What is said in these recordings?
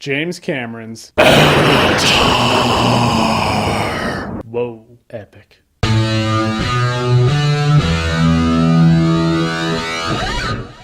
James Cameron's Avatar. Whoa, epic.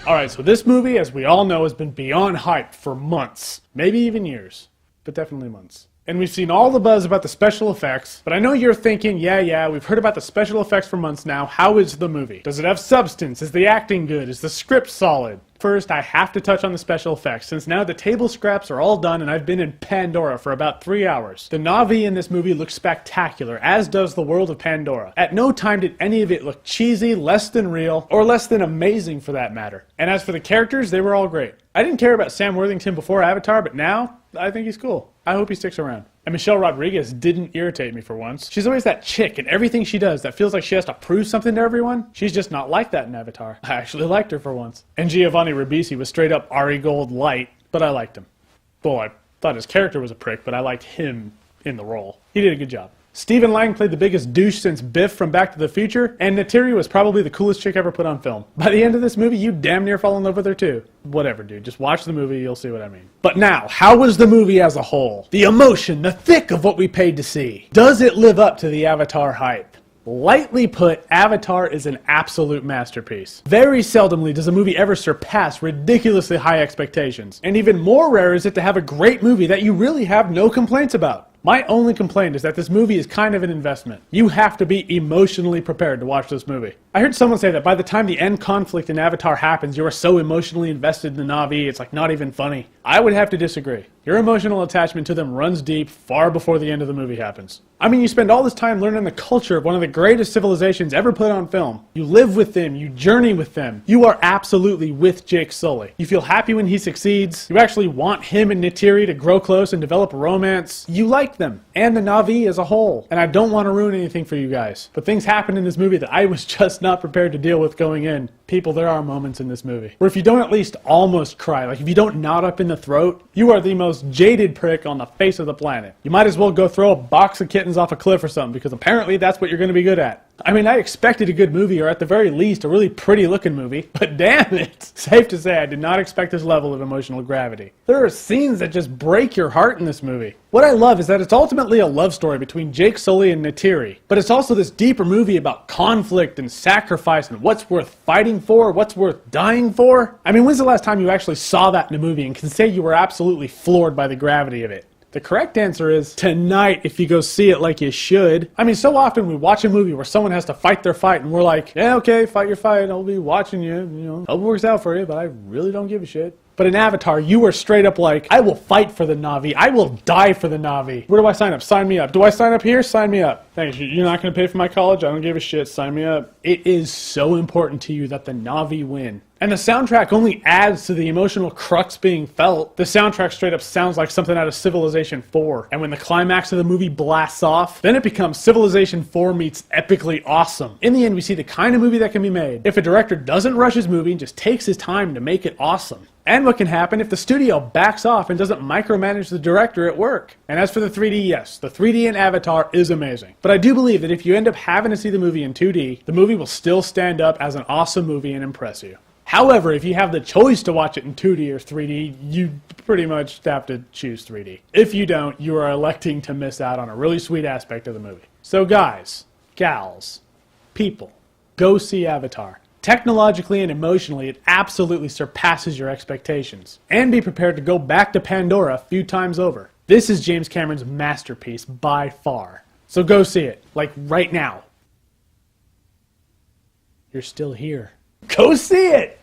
Alright, so this movie, as we all know, has been beyond hype for months. Maybe even years. But definitely months. And we've seen all the buzz about the special effects, but I know you're thinking, yeah, we've heard about the special effects for months now. How is the movie? Does it have substance? Is the acting good? Is the script solid? First, I have to touch on the special effects, since now the table scraps are all done and I've been in Pandora for about 3 hours. The Na'vi in this movie looks spectacular, as does the world of Pandora. At no time did any of it look cheesy, less than real, or less than amazing for that matter. And as for the characters, they were all great. I didn't care about Sam Worthington before Avatar, but now, I think he's cool. I hope he sticks around. And Michelle Rodriguez didn't irritate me for once. She's always that chick in everything she does that feels like she has to prove something to everyone. She's just not like that in Avatar. I actually liked her for once. And Giovanni Ribisi was straight up Ari Gold light, but I liked him. Well, I thought his character was a prick, but I liked him in the role. He did a good job. Stephen Lang played the biggest douche since Biff from Back to the Future, and Neytiri was probably the coolest chick ever put on film. By the end of this movie, you damn near fall in love with her too. Whatever, dude. Just watch the movie, you'll see what I mean. But now, how was the movie as a whole? The emotion, the thick of what we paid to see. Does it live up to the Avatar hype? Lightly put, Avatar is an absolute masterpiece. Very seldomly does a movie ever surpass ridiculously high expectations. And even more rare is it to have a great movie that you really have no complaints about. My only complaint is that this movie is kind of an investment. You have to be emotionally prepared to watch this movie. I heard someone say that by the time the end conflict in Avatar happens, you are so emotionally invested in the Na'vi, it's like not even funny. I would have to disagree. Your emotional attachment to them runs deep far before the end of the movie happens. I mean, you spend all this time learning the culture of one of the greatest civilizations ever put on film. You live with them, you journey with them. You are absolutely with Jake Sully. You feel happy when he succeeds. You actually want him and Neytiri to grow close and develop a romance. You like them, and the Na'vi as a whole. And I don't want to ruin anything for you guys, but things happen in this movie that I was just not prepared to deal with going in. People, there are moments in this movie where if you don't at least almost cry, like if you don't knot up in the throat, you are the most jaded prick on the face of the planet. You might as well go throw a box of kittens off a cliff or something, because apparently that's what you're going to be good at. I mean, I expected a good movie, or at the very least, a really pretty looking movie, but damn it! Safe to say I did not expect this level of emotional gravity. There are scenes that just break your heart in this movie. What I love is that it's ultimately a love story between Jake Sully and Neytiri, but it's also this deeper movie about conflict and sacrifice and what's worth fighting for, what's worth dying for. I mean, when's the last time you actually saw that in a movie and can say you were absolutely floored by the gravity of it? The correct answer is tonight if you go see it like you should. I mean, so often we watch a movie where someone has to fight their fight and we're like, yeah, okay, fight your fight, I'll be watching you, hope it works out for you, but I really don't give a shit. But in Avatar, you were straight up like, I will fight for the Na'vi. I will die for the Na'vi. Where do I sign up? Sign me up. Do I sign up here? Sign me up. Thanks. You're not going to pay for my college? I don't give a shit. Sign me up. It is so important to you that the Na'vi win. And the soundtrack only adds to the emotional crux being felt. The soundtrack straight up sounds like something out of Civilization 4. And when the climax of the movie blasts off, then it becomes Civilization 4 meets epically awesome. In the end, we see the kind of movie that can be made if a director doesn't rush his movie and just takes his time to make it awesome. And what can happen if the studio backs off and doesn't micromanage the director at work. And as for the 3D, yes, the 3D in Avatar is amazing. But I do believe that if you end up having to see the movie in 2D, the movie will still stand up as an awesome movie and impress you. However, if you have the choice to watch it in 2D or 3D, you pretty much have to choose 3D. If you don't, you are electing to miss out on a really sweet aspect of the movie. So guys, gals, people, go see Avatar. Technologically and emotionally, it absolutely surpasses your expectations. And be prepared to go back to Pandora a few times over. This is James Cameron's masterpiece by far. So go see it, like right now. You're still here. Go see it!